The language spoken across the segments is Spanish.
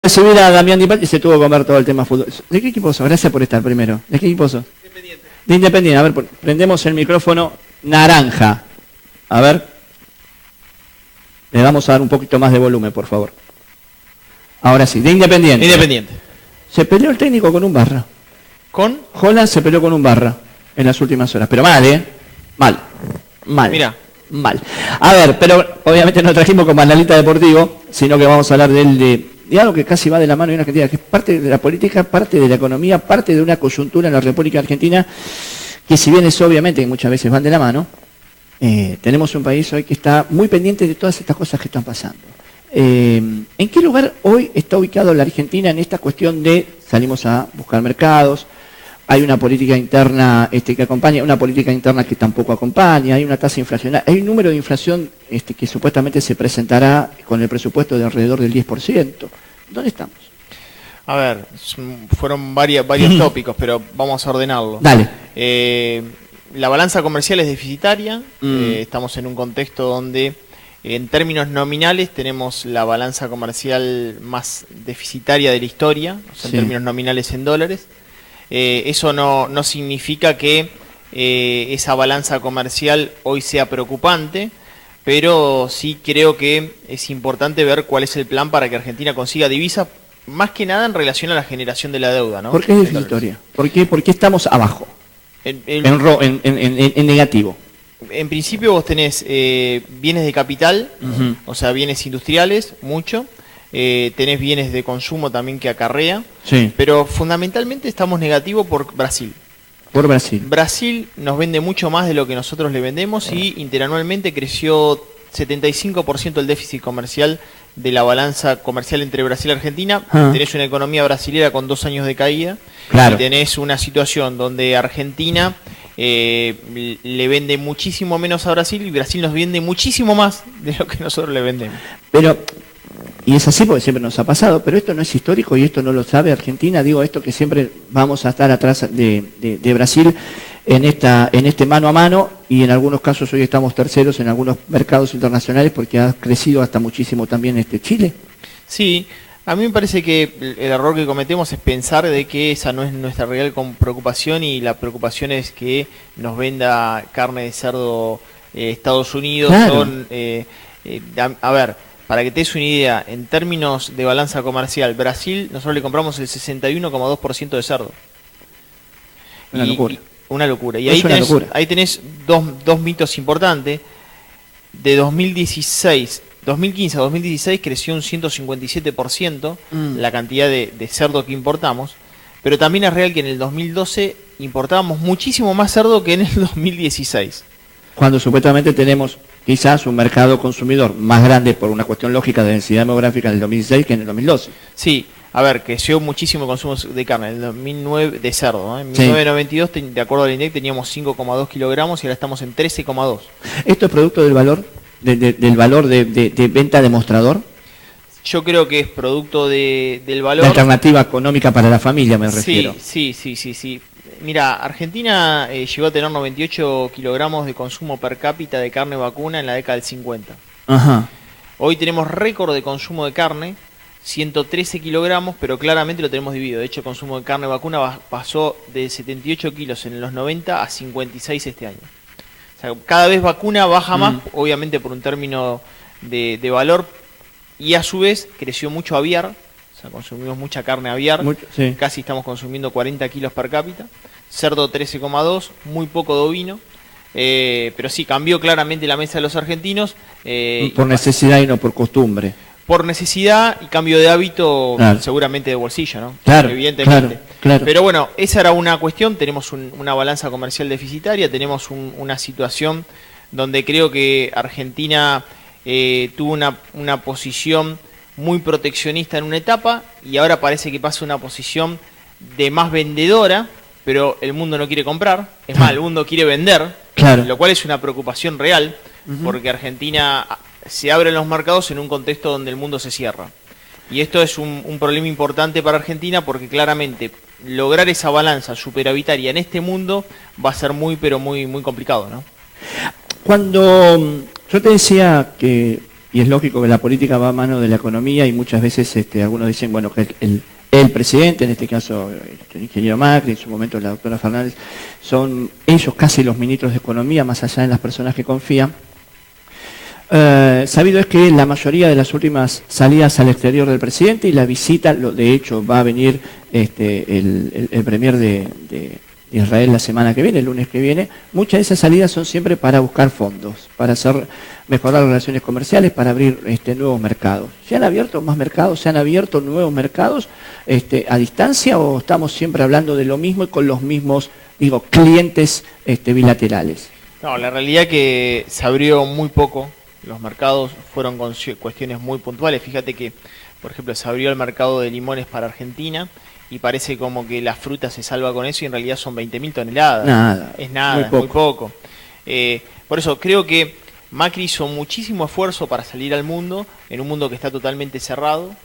Recibir a Damián Di Palma y se tuvo que comer todo el tema fútbol. ¿De qué equipo sos? Gracias por estar primero. ¿De qué equipo sos? Independiente. De Independiente. A ver, prendemos el micrófono naranja. A ver. Le vamos a dar un poquito más de volumen, por favor. Ahora sí, de Independiente. Independiente. Se peleó el técnico con un Barra. ¿Con? Holland se peleó con un Barra en las últimas horas. Pero mal, ¿eh? Mal. Mal. Mira. Mal. A ver, pero obviamente no trajimos como analista deportivo, sino que vamos a hablar de algo que casi va de la mano de una Argentina, que es parte de la política, parte de la economía, parte de una coyuntura en la República Argentina, que si bien es obviamente que muchas veces van de la mano, tenemos un país hoy que está muy pendiente de todas estas cosas que están pasando. ¿En qué lugar hoy está ubicado la Argentina en esta cuestión de salimos a buscar mercados? Hay una política interna que acompaña, una política interna que tampoco acompaña, hay una tasa inflacionaria, hay un número de inflación que supuestamente se presentará con el presupuesto de alrededor del 10%. ¿Dónde estamos? A ver, fueron varios tópicos, pero vamos a ordenarlo. Dale. La balanza comercial es deficitaria, estamos en un contexto donde en términos nominales tenemos la balanza comercial más deficitaria de la historia, o sea, Sí. en términos nominales en dólares. Eso no significa que esa balanza comercial hoy sea preocupante, pero sí creo que es importante ver cuál es el plan para que Argentina consiga divisas, más que nada en relación a la generación de la deuda, ¿no? ¿Por qué es deficitaria? ¿Por qué estamos abajo? En negativo. En principio vos tenés bienes de capital, o sea, bienes industriales, mucho. Tenés bienes de consumo también que acarrea, Sí. pero fundamentalmente estamos negativos por Brasil. Por Brasil. Brasil nos vende mucho más de lo que nosotros le vendemos y interanualmente creció 75% el déficit comercial de la balanza comercial entre Brasil y Argentina. Tenés una economía brasilera con 2 años de caída. Claro. Y tenés una situación donde Argentina le vende muchísimo menos a Brasil y Brasil nos vende muchísimo más de lo que nosotros le vendemos. Pero, y es así porque siempre nos ha pasado, pero esto no es histórico y esto no lo sabe Argentina. Digo esto que siempre vamos a estar atrás de Brasil en este mano a mano, y en algunos casos hoy estamos terceros en algunos mercados internacionales porque ha crecido hasta muchísimo también Chile. Sí, a mí me parece que el error que cometemos es pensar de que esa no es nuestra real preocupación, y la preocupación es que nos venda carne de cerdo Estados Unidos. Claro. A ver, para que te des una idea, en términos de balanza comercial, Brasil, nosotros le compramos el 61,2% de cerdo. Una locura. Una locura. Y Es una locura. ahí tenés dos mitos importantes. De 2015 a 2016 creció un 157% la cantidad de cerdo que importamos, pero también es real que en el 2012 importábamos muchísimo más cerdo que en el 2016. Cuando supuestamente tenemos quizás un mercado consumidor más grande por una cuestión lógica de densidad demográfica en el 2016 que en el 2012. Sí, a ver, creció muchísimo el consumo de carne en el 2009 de cerdo, ¿no? En Sí. 1992, de acuerdo al INDEC, teníamos 5,2 kilogramos y ahora estamos en 13,2. ¿Esto es producto del valor del valor de venta de mostrador? Yo creo que es producto del La valor. alternativa económica para la familia, me refiero. Sí. Mira, Argentina llegó a tener 98 kilogramos de consumo per cápita de carne vacuna en la década del 50. Ajá. Hoy tenemos récord de consumo de carne, 113 kilogramos, pero claramente lo tenemos dividido. De hecho, el consumo de carne vacuna pasó de 78 kilos en los 90 a 56 este año. O sea, cada vez vacuna baja más, obviamente por un término de valor, y a su vez creció mucho aviar. O sea, consumimos mucha carne aviar, Sí. casi estamos consumiendo 40 kilos per cápita. Cerdo 13,2, muy poco de ovino. Pero sí, cambió claramente la mesa de los argentinos. Por necesidad y no por costumbre. Por necesidad y cambio de hábito, Claro. seguramente de bolsillo, ¿no? Claro, Evidentemente. claro. Pero bueno, esa era una cuestión. Tenemos una balanza comercial deficitaria, tenemos una situación donde creo que Argentina tuvo una posición muy proteccionista en una etapa, y ahora parece que pasa una posición de más vendedora, pero el mundo no quiere comprar. Es más, el mundo quiere vender, Claro. lo cual es una preocupación real, porque Argentina se abre en los mercados en un contexto donde el mundo se cierra. Y esto es un problema importante para Argentina, porque claramente lograr esa balanza superavitaria en este mundo va a ser pero muy complicado, ¿no? Cuando yo te decía que y es lógico que la política va a mano de la economía y muchas veces algunos dicen, bueno, que el presidente, en este caso el ingeniero Macri, en su momento la doctora Fernández, son ellos casi los ministros de economía, más allá de las personas que confían. Sabido es que la mayoría de las últimas salidas al exterior del presidente y la visita, de hecho va a venir el premier de Israel la semana que viene, el lunes que viene, muchas de esas salidas son siempre para buscar fondos, para mejorar las relaciones comerciales, para abrir nuevos mercados. ¿Se han abierto más mercados? ¿Se han abierto nuevos mercados a distancia o estamos siempre hablando de lo mismo y con los mismos, clientes bilaterales? No, la realidad es que se abrió muy poco. Los mercados fueron con cuestiones muy puntuales. Fíjate que, por ejemplo, se abrió el mercado de limones para Argentina y parece como que la fruta se salva con eso y en realidad son 20.000 toneladas. Nada. Es nada, es muy poco. Por eso creo que Macri hizo muchísimo esfuerzo para salir al mundo, en un mundo que está totalmente cerrado,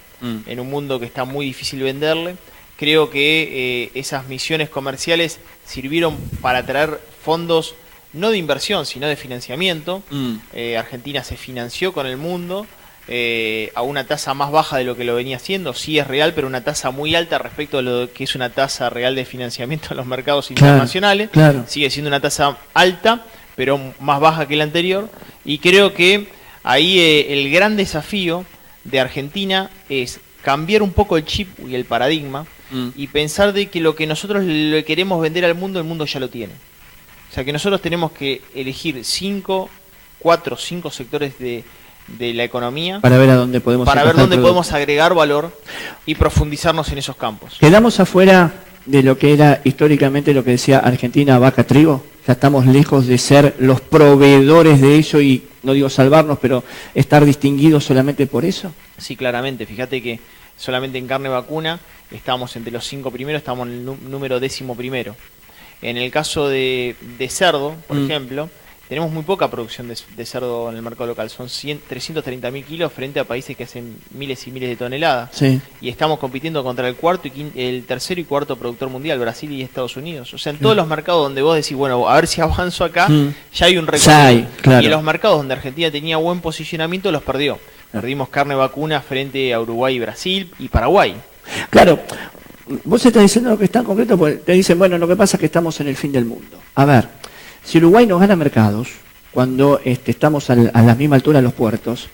en un mundo que está muy difícil venderle. Creo que esas misiones comerciales sirvieron para traer fondos no de inversión, sino de financiamiento. Argentina se financió con el mundo a una tasa más baja de lo que lo venía haciendo. Sí es real, pero una tasa muy alta respecto a lo que es una tasa real de financiamiento en los mercados internacionales. Claro. Sigue siendo una tasa alta, pero más baja que la anterior. Y creo que ahí el gran desafío de Argentina es cambiar un poco el chip y el paradigma y pensar de que lo que nosotros le queremos vender al mundo, el mundo ya lo tiene. O sea que nosotros tenemos que elegir 4 o 5 sectores de la economía para ver a dónde podemos agregar valor y profundizarnos en esos campos. ¿Quedamos afuera de lo que era históricamente lo que decía Argentina, vaca, trigo? Ya estamos lejos de ser los proveedores de eso y, no digo salvarnos, pero estar distinguidos solamente por eso. Sí, claramente. Fíjate que solamente en carne vacuna estamos entre los 5 primeros, estamos en el número 11º. En el caso de cerdo, por ejemplo, tenemos muy poca producción de cerdo en el mercado local. Son 330.000 kilos frente a países que hacen miles y miles de toneladas. Sí. Y estamos compitiendo contra el tercero y cuarto productor mundial, Brasil y Estados Unidos. O sea, en todos los mercados donde vos decís, bueno, a ver si avanzo acá, ya hay un recorrido. Claro. Y en los mercados donde Argentina tenía buen posicionamiento, los perdió. Perdimos carne vacuna frente a Uruguay, Brasil y Paraguay. Claro. Vos estás diciendo lo que es tan concreto, porque te dicen, bueno, lo que pasa es que estamos en el fin del mundo. A ver, si Uruguay nos gana mercados, cuando estamos a la misma altura de los puertos,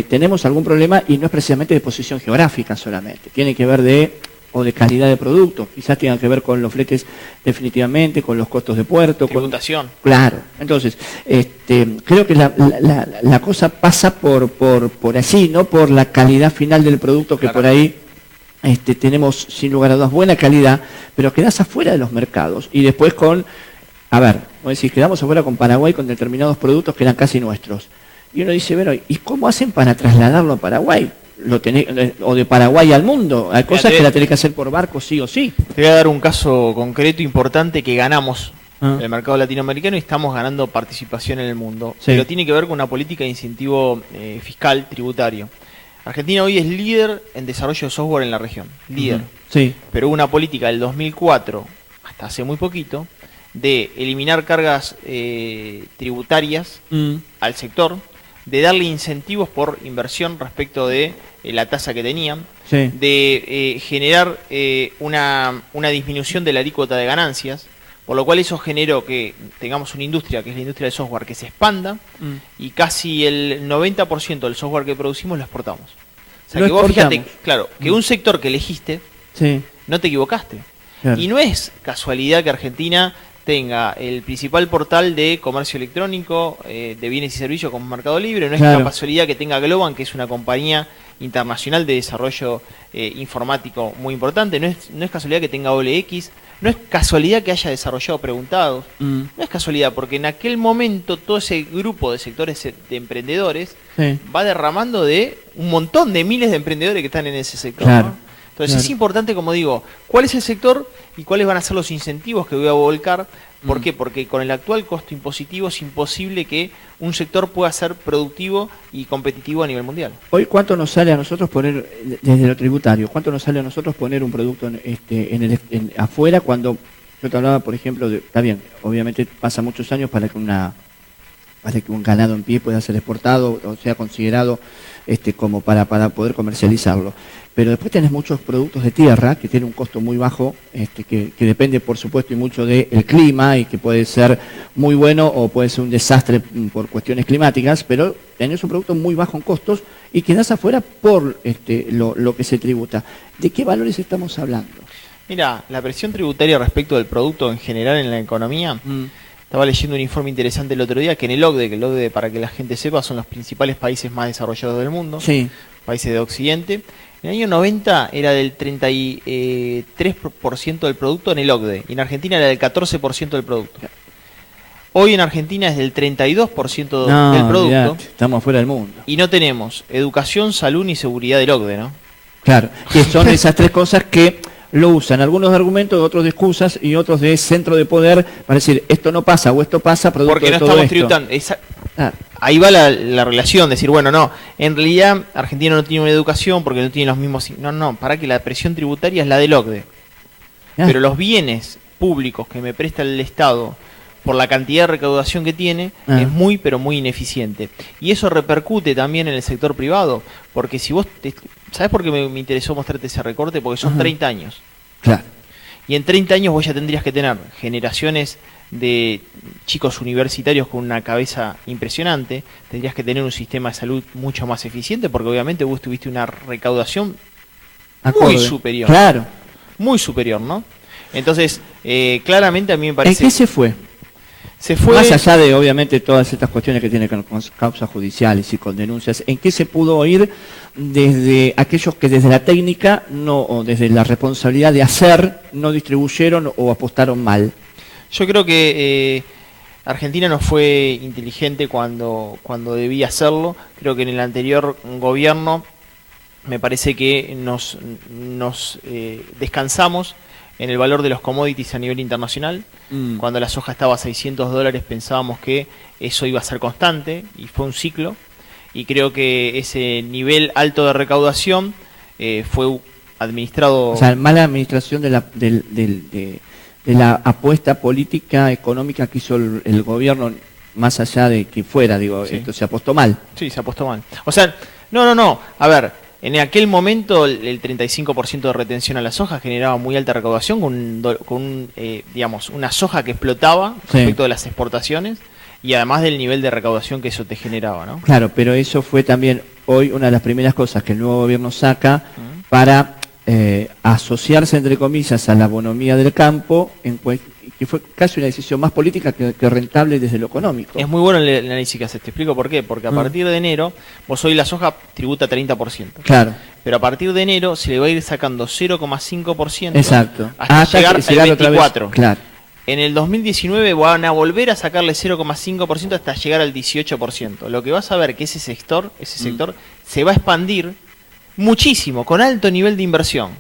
tenemos algún problema y no es precisamente de posición geográfica solamente, tiene que ver de calidad de producto, quizás tenga que ver con los fletes definitivamente, con los costos de puerto. Tributación. Claro, entonces, creo que la cosa pasa por allí, no por la calidad final del producto que por ahí... tenemos sin lugar a dudas buena calidad, pero quedás afuera de los mercados y después vos decís, quedamos afuera con Paraguay con determinados productos que eran casi nuestros. Y uno dice, bueno, ¿y cómo hacen para trasladarlo a Paraguay? O de Paraguay al mundo. Hay cosas que la tenés que hacer por barco sí o sí. Te voy a dar un caso concreto importante que ganamos en el mercado latinoamericano y estamos ganando participación en el mundo. Sí. Pero tiene que ver con una política de incentivo fiscal tributario. Argentina hoy es líder en desarrollo de software en la región, líder. Sí. Pero hubo una política del 2004, hasta hace muy poquito, de eliminar cargas tributarias al sector, de darle incentivos por inversión respecto de la tasa que tenían, de generar una disminución de la alícuota de ganancias, por lo cual eso generó que tengamos una industria, que es la industria del software, que se expanda y casi el 90% del software que producimos lo exportamos. O sea, que vos fíjate, claro, que un sector que elegiste, no te equivocaste. Claro. Y no es casualidad que Argentina tenga el principal portal de comercio electrónico, de bienes y servicios como Mercado Libre, no es casualidad que tenga Globan, que es una compañía internacional de desarrollo informático muy importante, no es casualidad que tenga OLX, no es casualidad que haya desarrollado Preguntados, no es casualidad, porque en aquel momento todo ese grupo de sectores de emprendedores va derramando de un montón de miles de emprendedores que están en ese sector. Claro. ¿No? Entonces es importante, como digo, cuál es el sector y cuáles van a ser los incentivos que voy a volcar. ¿Por qué? Porque con el actual costo impositivo es imposible que un sector pueda ser productivo y competitivo a nivel mundial. Hoy, ¿cuánto nos sale a nosotros poner, desde lo tributario, cuánto nos sale a nosotros poner un producto afuera cuando yo te hablaba, por ejemplo, está bien, obviamente pasa muchos años para que para que un ganado en pie pueda ser exportado o sea considerado como para poder comercializarlo. Pero después tenés muchos productos de tierra que tienen un costo muy bajo, que depende por supuesto y mucho del clima y que puede ser muy bueno o puede ser un desastre por cuestiones climáticas, pero tenés un producto muy bajo en costos y quedás afuera por lo que se tributa. ¿De qué valores estamos hablando? Mira, la presión tributaria respecto del producto en general en la economía, estaba leyendo un informe interesante el otro día que en el OCDE, que el OCDE, para que la gente sepa, son los principales países más desarrollados del mundo, sí, países de Occidente. En el año 90 era del 33% del producto en el OCDE, y en Argentina era del 14% del producto. Hoy en Argentina es del 32% del producto. Mirá, estamos fuera del mundo. Y no tenemos educación, salud ni seguridad del OCDE, ¿no? Claro, que son esas tres cosas que lo usan algunos de argumentos, otros de excusas y otros de centro de poder para decir esto no pasa o esto pasa producto porque de no todo estamos esto. tributando. Ahí va la relación, decir, bueno, no, en realidad Argentina no tiene una educación porque no tiene los mismos... No, para que la presión tributaria es la del OCDE. Pero los bienes públicos que me presta el Estado por la cantidad de recaudación que tiene es muy, pero muy ineficiente. Y eso repercute también en el sector privado, porque si vos... ¿Sabés por qué me interesó mostrarte ese recorte? Porque son 30 años. Claro. Y en 30 años vos ya tendrías que tener generaciones de chicos universitarios con una cabeza impresionante, tendrías que tener un sistema de salud mucho más eficiente, porque obviamente vos tuviste una recaudación muy superior. Claro. Muy superior, ¿no? Entonces, claramente a mí me parece... ¿En qué se fue? Se fue... Más allá de, obviamente, todas estas cuestiones que tienen con causas judiciales y con denuncias, ¿en qué se pudo ir desde aquellos que desde la técnica o desde la responsabilidad de hacer no distribuyeron o apostaron mal? Yo creo que Argentina no fue inteligente cuando debía hacerlo. Creo que en el anterior gobierno me parece que nos descansamos en el valor de los commodities a nivel internacional. Cuando la soja estaba a $600 pensábamos que eso iba a ser constante y fue un ciclo. Y creo que ese nivel alto de recaudación fue administrado... O sea, mala administración de la apuesta política económica que hizo el gobierno, más allá de que fuera, digo, Sí. esto se apostó mal. Sí, se apostó mal. O sea, no. A ver, en aquel momento el 35% de retención a la soja generaba muy alta recaudación con digamos, una soja que explotaba respecto de las exportaciones y además del nivel de recaudación que eso te generaba, ¿no? Claro, pero eso fue también hoy una de las primeras cosas que el nuevo gobierno saca para asociarse, entre comillas, a la bonomía del campo, que fue casi una decisión más política que rentable desde lo económico. Es muy bueno el análisis que haces, te explico por qué. Porque a partir de enero, vos hoy la soja tributa 30%. Claro. Pero a partir de enero se le va a ir sacando 0,5%. Exacto. Hasta llegar al otra vez. 24%. Claro. En el 2019 van a volver a sacarle 0,5% hasta llegar al 18%. Lo que vas a ver que ese sector se va a expandir muchísimo, con alto nivel de inversión.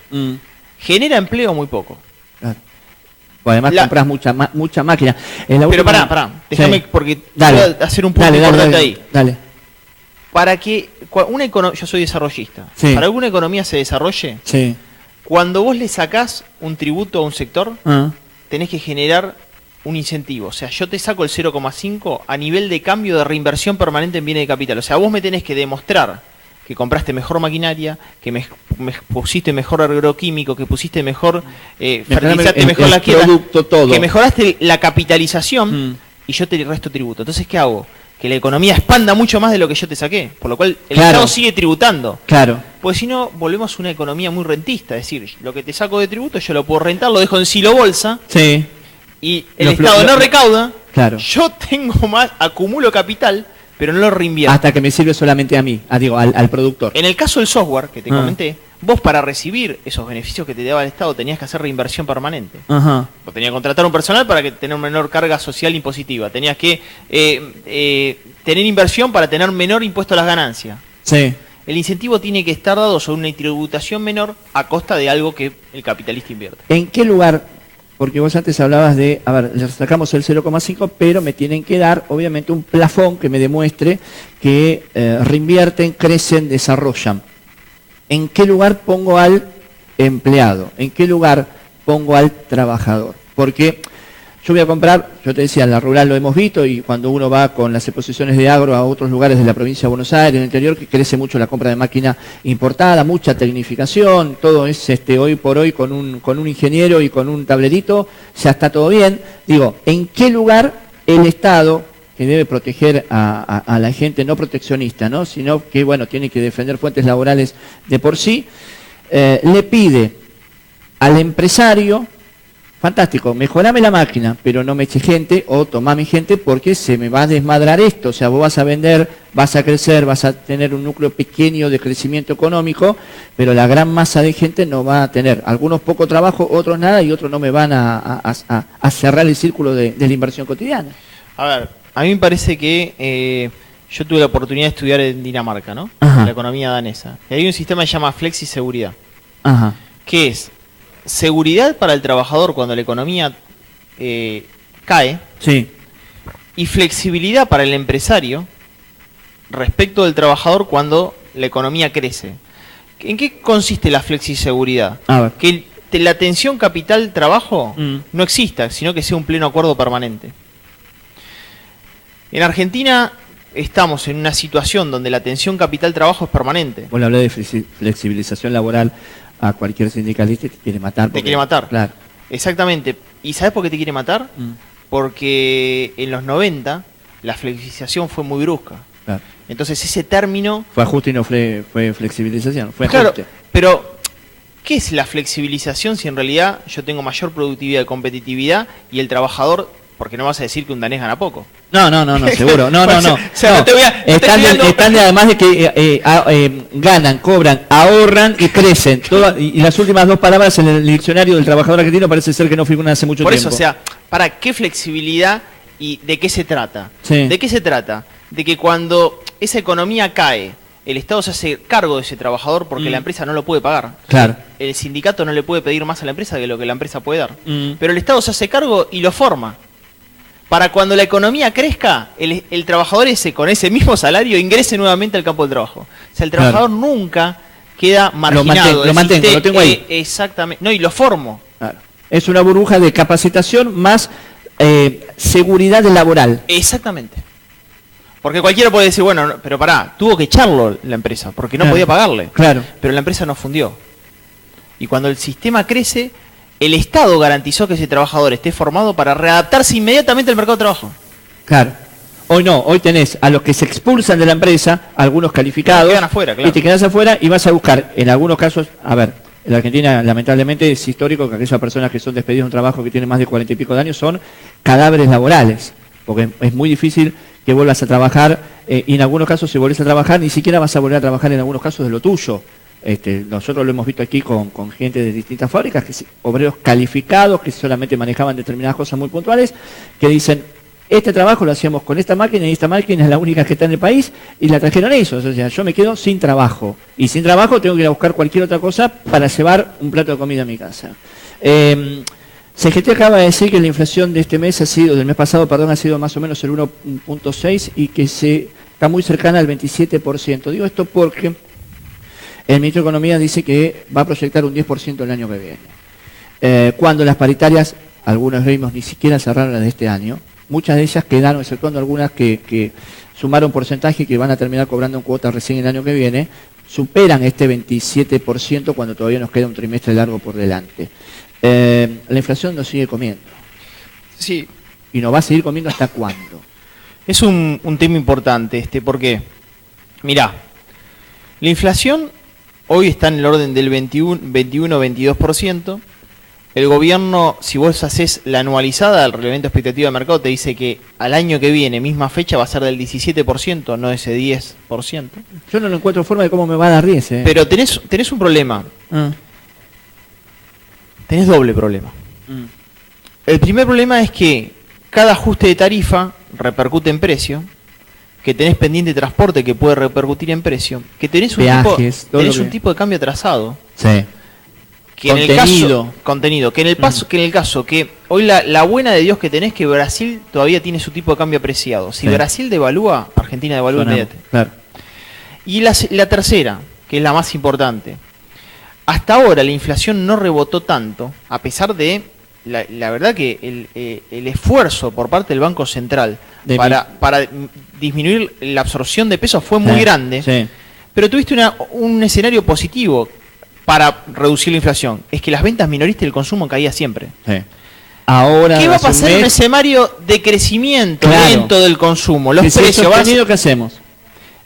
Genera empleo muy poco. Claro. Además compras mucha máquina. Pero pará, déjame, porque dale, voy a hacer un punto importante ahí. Dale. Para que yo soy desarrollista. Sí. Para que una economía se desarrolle, Sí. cuando vos le sacás un tributo a un sector, tenés que generar un incentivo. O sea, yo te saco el 0,5 a nivel de cambio de reinversión permanente en bienes de capital. O sea, vos me tenés que demostrar que compraste mejor maquinaria, que me pusiste mejor agroquímico, que pusiste mejor fertilizaste mejor la tierra, que mejoraste la capitalización y yo te resto tributo. Entonces, ¿qué hago? Que la economía expanda mucho más de lo que yo te saqué, por lo cual el Estado sigue tributando. Claro. Pues si no, volvemos a una economía muy rentista, es decir, lo que te saco de tributo yo lo puedo rentar, lo dejo en silo bolsa, y el Estado no recauda, yo tengo más, acumulo capital, pero no lo reinvierto. Hasta que me sirve solamente a mí, al productor. En el caso del software, que te comenté, vos para recibir esos beneficios que te daba el Estado tenías que hacer reinversión permanente. Vos tenías que contratar un personal para que tener menor carga social impositiva. Tenías que tener inversión para tener menor impuesto a las ganancias. Sí. El incentivo tiene que estar dado sobre una tributación menor a costa de algo que el capitalista invierte. ¿En qué lugar? Porque vos antes hablabas de, le sacamos el 0,5, pero me tienen que dar, obviamente, un plafón que me demuestre que reinvierten, crecen, desarrollan. ¿En qué lugar pongo al empleado? ¿En qué lugar pongo al trabajador? Porque yo voy a comprar, yo te decía, en la rural lo hemos visto, y cuando uno va con las exposiciones de agro a otros lugares de la provincia de Buenos Aires, en el interior, que crece mucho la compra de máquina importada, mucha tecnificación, todo es hoy por hoy con un ingeniero y con un tablerito, ya está todo bien. Digo, ¿en qué lugar el Estado, que debe proteger a la gente no proteccionista, ¿no?, sino que, bueno, tiene que defender fuentes laborales de por sí, le pide al empresario, fantástico, mejorame la máquina, pero no me eche gente, o tomame gente porque se me va a desmadrar esto? O sea, vos vas a vender, vas a crecer, vas a tener un núcleo pequeño de crecimiento económico, pero la gran masa de gente no va a tener. Algunos poco trabajo, otros nada, y otros no me van a cerrar el círculo de la inversión cotidiana. A ver, a mí me parece que yo tuve la oportunidad de estudiar en Dinamarca, ¿no? Ajá. La economía danesa. Y hay un sistema que se llama Flexi-Seguridad, Ajá. que es seguridad para el trabajador cuando la economía cae, Sí. y flexibilidad para el empresario respecto del trabajador cuando la economía crece. ¿En qué consiste la flexiseguridad? A ver. Que la tensión capital-trabajo no exista, sino que sea un pleno acuerdo permanente. En Argentina estamos en una situación donde la tensión capital-trabajo es permanente. Vos le hablé de flexibilización laboral a cualquier sindicalista y te quiere matar. Te quiere matar. Claro. Exactamente. ¿Y sabes por qué te quiere matar? Porque en los 90 la flexibilización fue muy brusca. Claro. Entonces ese término... Fue ajuste y no fue flexibilización, fue Claro, ajuste. pero ¿qué es la flexibilización si en realidad yo tengo mayor productividad y competitividad y el trabajador, porque no vas a decir que un danés gana poco? No, seguro. No. O sea, no te voy a- no Están, te estoy dando- están de, además de que ganan, cobran, ahorran y crecen. Y las últimas dos palabras en el diccionario del trabajador argentino parece ser que no figuran hace mucho Por tiempo. eso, o sea, ¿para qué flexibilidad y de qué se trata? Sí. ¿De qué se trata? De que cuando esa economía cae, el Estado se hace cargo de ese trabajador porque la empresa no lo puede pagar. Claro. El sindicato no le puede pedir más a la empresa que lo que la empresa puede dar. Pero el Estado se hace cargo y lo forma. Para cuando la economía crezca, el trabajador ese con ese mismo salario ingrese nuevamente al campo del trabajo. O sea, el trabajador nunca queda marginado. Lo mantengo, lo tengo ahí. Exactamente. No, y lo formo. Claro. Es una burbuja de capacitación más seguridad laboral. Exactamente. Porque cualquiera puede decir, bueno, pero pará, tuvo que echarlo la empresa, porque no Claro. podía pagarle. Claro. Pero la empresa no fundió. Y cuando el sistema crece, el Estado garantizó que ese trabajador esté formado para readaptarse inmediatamente al mercado de trabajo. Claro. Hoy no, hoy tenés a los que se expulsan de la empresa, algunos calificados, Quedan afuera, claro. y te quedás afuera y vas a buscar, en algunos casos, a ver, en la Argentina lamentablemente es histórico que aquellas personas que son despedidas de un trabajo que tienen más de 40 y pico de años son cadáveres laborales, porque es muy difícil que vuelvas a trabajar, y en algunos casos si volvés a trabajar, ni siquiera vas a volver a trabajar en algunos casos de lo tuyo. Nosotros lo hemos visto aquí con gente de distintas fábricas, obreros calificados que solamente manejaban determinadas cosas muy puntuales, que dicen, este trabajo lo hacíamos con esta máquina y esta máquina es la única que está en el país y la trajeron ellos. O sea, yo me quedo sin trabajo. Y sin trabajo tengo que ir a buscar cualquier otra cosa para llevar un plato de comida a mi casa. CGT acaba de decir que la inflación de este mes del mes pasado, ha sido más o menos el 1.6 y que está muy cercana al 27%. Digo esto porque el ministro de Economía dice que va a proyectar un 10% el año que viene. Cuando las paritarias, algunos vimos, ni siquiera cerraron las de este año, muchas de ellas quedaron, exceptuando algunas que sumaron porcentaje y que van a terminar cobrando en cuotas recién el año que viene, superan este 27% cuando todavía nos queda un trimestre largo por delante. La inflación nos sigue comiendo. Sí. ¿Y nos va a seguir comiendo hasta cuándo? Es un tema importante porque, mirá, la inflación hoy está en el orden del 21-22%. El gobierno, si vos haces la anualizada del reglamento de expectativa de mercado, te dice que al año que viene, misma fecha, va a ser del 17%, no ese 10%. Yo no lo encuentro forma de cómo me va a dar 10. Pero tenés un problema. Tenés doble problema. El primer problema es que cada ajuste de tarifa repercute en precio, que tenés pendiente de transporte que puede repercutir en precio, que tenés Peajes, un tipo de cambio atrasado. Sí. Que contenido. Que en el caso que hoy la buena de Dios que tenés que Brasil todavía tiene su tipo de cambio apreciado. Si Brasil devalúa, Argentina devalúa inmediatamente. Claro. Y la tercera, que es la más importante. Hasta ahora la inflación no rebotó tanto, a pesar de la verdad que el esfuerzo por parte del Banco Central para disminuir la absorción de pesos fue muy grande, sí. Pero tuviste un escenario positivo para reducir la inflación. Es que las ventas minoristas y el consumo caía siempre. Sí. Ahora, ¿qué va a pasar en un escenario de crecimiento lento del consumo? Los precios ¿qué hacemos?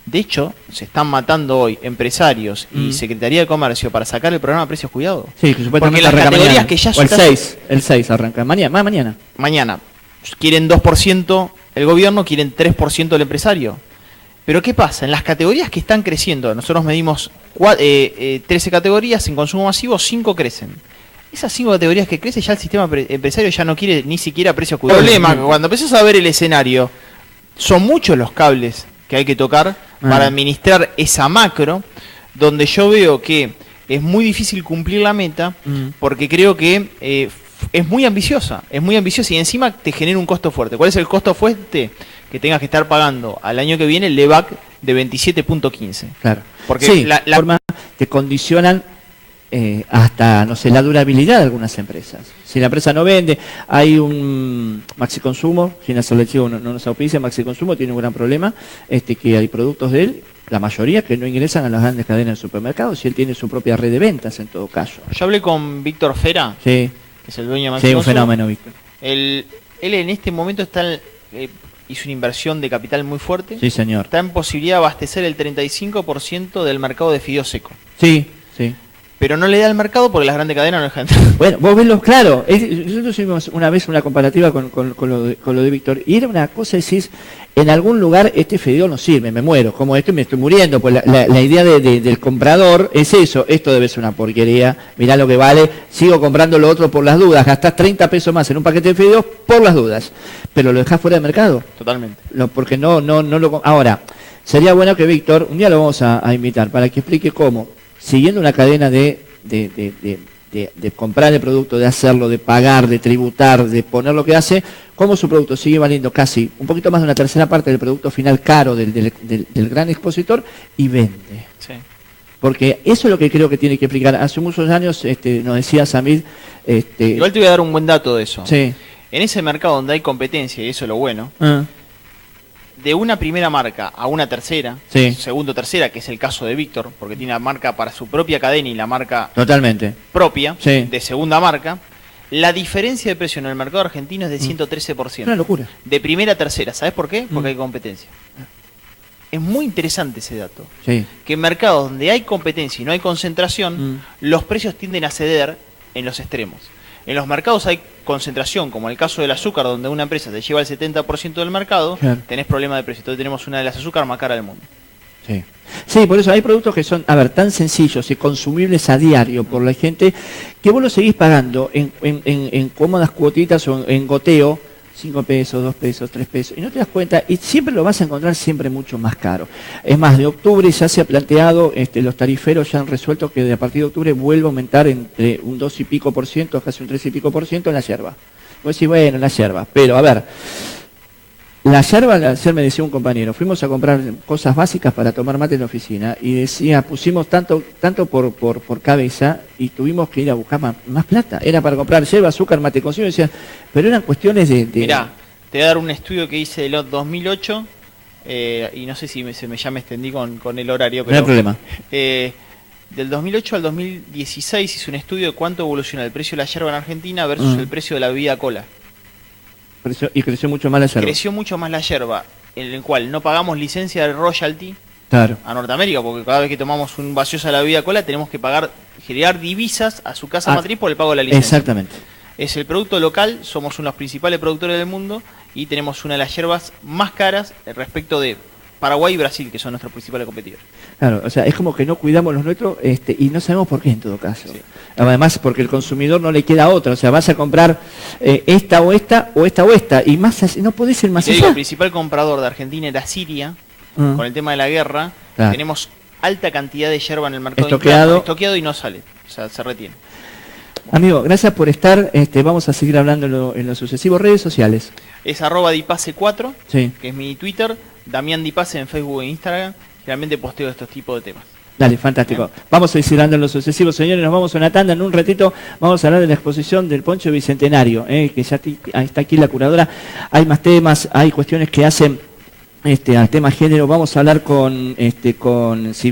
De hecho, se están matando hoy empresarios y Secretaría de Comercio para sacar el programa de precios cuidados. Sí, que supuestamente porque las categorías que ya el 6 arranca. Mañana. Mañana. Quieren 2% el gobierno, quieren 3% el empresario. Pero ¿qué pasa? En las categorías que están creciendo, nosotros medimos 13 categorías, en consumo masivo 5 crecen. Esas 5 categorías que crecen, ya el sistema empresario ya no quiere ni siquiera precios cuidados. El problema, cuando empezás a ver el escenario, son muchos los cables que hay que tocar para administrar esa macro, donde yo veo que es muy difícil cumplir la meta, porque creo que es muy ambiciosa y encima te genera un costo fuerte. ¿Cuál es el costo fuerte? Que tengas que estar pagando al año que viene el LEVAC de 27.15. Claro. Porque sí, la forma que condicionan hasta, no sé, la durabilidad de algunas empresas. Si la empresa no vende, hay un Maxi Consumo, sin hacerle chivo no nos auspicia, Maxi Consumo tiene un gran problema, que hay productos de él, la mayoría que no ingresan a las grandes cadenas de supermercados, y él tiene su propia red de ventas en todo caso. Yo hablé con Víctor Fera, sí, que es el dueño de Maxi sí, Consumo. Un fenómeno, Víctor. Él en este momento hizo una inversión de capital muy fuerte. Sí, señor. Está en posibilidad de abastecer el 35% del mercado de fideo seco. Sí, sí. Pero no le da al mercado porque las grandes cadenas no dejan. Bueno, vos ves claro, nosotros hicimos una vez una comparativa con lo de Víctor, y era una cosa, decís, en algún lugar este fideo no sirve, me muero, como esto y me estoy muriendo, pues la idea del comprador es eso, esto debe ser una porquería, mirá lo que vale, sigo comprando lo otro por las dudas, gastás 30 pesos más en un paquete de fideos por las dudas, pero lo dejás fuera de mercado. Totalmente. Porque no lo... Ahora, sería bueno que Víctor, un día lo vamos a invitar, para que explique cómo, siguiendo una cadena de comprar el producto, de hacerlo, de pagar, de tributar, de poner lo que hace, cómo su producto sigue valiendo casi un poquito más de una tercera parte del producto final caro del gran expositor y vende. Sí. Porque eso es lo que creo que tiene que explicar. Hace muchos años nos decía Samir... Igual te voy a dar un buen dato de eso. Sí. En ese mercado donde hay competencia, y eso es lo bueno, de una primera marca a una tercera, sí, segundo tercera, que es el caso de Víctor, porque tiene la marca para su propia cadena y la marca totalmente propia, sí, de segunda marca, la diferencia de precio en el mercado argentino es de 113%. Una locura. De primera a tercera. ¿Sabes por qué? Porque hay competencia. Es muy interesante ese dato. Sí. Que en mercados donde hay competencia y no hay concentración, los precios tienden a ceder en los extremos. En los mercados hay concentración, como en el caso del azúcar, donde una empresa te lleva el 70% del mercado, claro, tenés problema de precio. Entonces tenemos una de las azúcar más caras del mundo. Sí. Sí, por eso hay productos que son, tan sencillos y consumibles a diario por la gente, que vos los seguís pagando en cómodas cuotitas o en goteo, 5 pesos, 2 pesos, 3 pesos, y no te das cuenta, y siempre lo vas a encontrar siempre mucho más caro. Es más, de octubre ya se ha planteado, los tariferos ya han resuelto que de a partir de octubre vuelve a aumentar entre un 2 y pico por ciento, casi un 3 y pico por ciento en la yerba. Vos decís, bueno, la yerba, pero a ver, la yerba, ayer me decía un compañero, fuimos a comprar cosas básicas para tomar mate en la oficina, y decía, pusimos tanto por cabeza, y tuvimos que ir a buscar más plata. Era para comprar yerba, azúcar, mate cocido, decían, pero eran cuestiones de... Mirá, te voy a dar un estudio que hice del 2008, y no sé si ya me extendí con el horario, pero... No hay problema. Del 2008 al 2016 hice un estudio de cuánto evoluciona el precio de la yerba en Argentina versus el precio de la bebida cola. Y creció mucho más la yerba. Creció mucho más la yerba, en el cual no pagamos licencia de royalty, claro, a Norteamérica, porque cada vez que tomamos un gaseosa de la bebida cola tenemos que generar divisas a su casa matriz por el pago de la licencia. Exactamente. Es el producto local, somos uno de los principales productores del mundo y tenemos una de las yerbas más caras respecto de Paraguay y Brasil, que son nuestros principales competidores. Claro, o sea, es como que no cuidamos los nuestros y no sabemos por qué en todo caso. Sí. Además, porque el consumidor no le queda otra, o sea, vas a comprar esta o esta o esta o esta, y más no podés ir más allá. El principal comprador de Argentina era Siria, con el tema de la guerra. Claro. Tenemos alta cantidad de yerba en el mercado estoqueado y no sale, o sea, se retiene. Amigo, gracias por estar. Vamos a seguir hablando en los sucesivos redes sociales. Es @dipase4, sí, que es mi Twitter, Damián Dipase en Facebook e Instagram. Realmente posteo estos tipos de temas. Dale, fantástico. Vamos a ir cerrando en lo sucesivo, señores. Nos vamos a una tanda. En un ratito vamos a hablar de la exposición del Poncho Bicentenario, que ya está aquí la curadora. Hay más temas, hay cuestiones que hacen al tema género. Vamos a hablar con si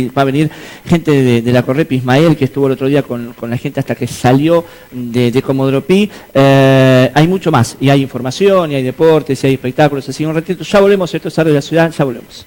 va a venir gente de la Correp, Ismael, que estuvo el otro día con la gente hasta que salió de Comodoro Pi. Hay mucho más, y hay información, y hay deportes, y hay espectáculos. Así que un ratito, ya volvemos. Esto es Arte de la Ciudad, ya volvemos.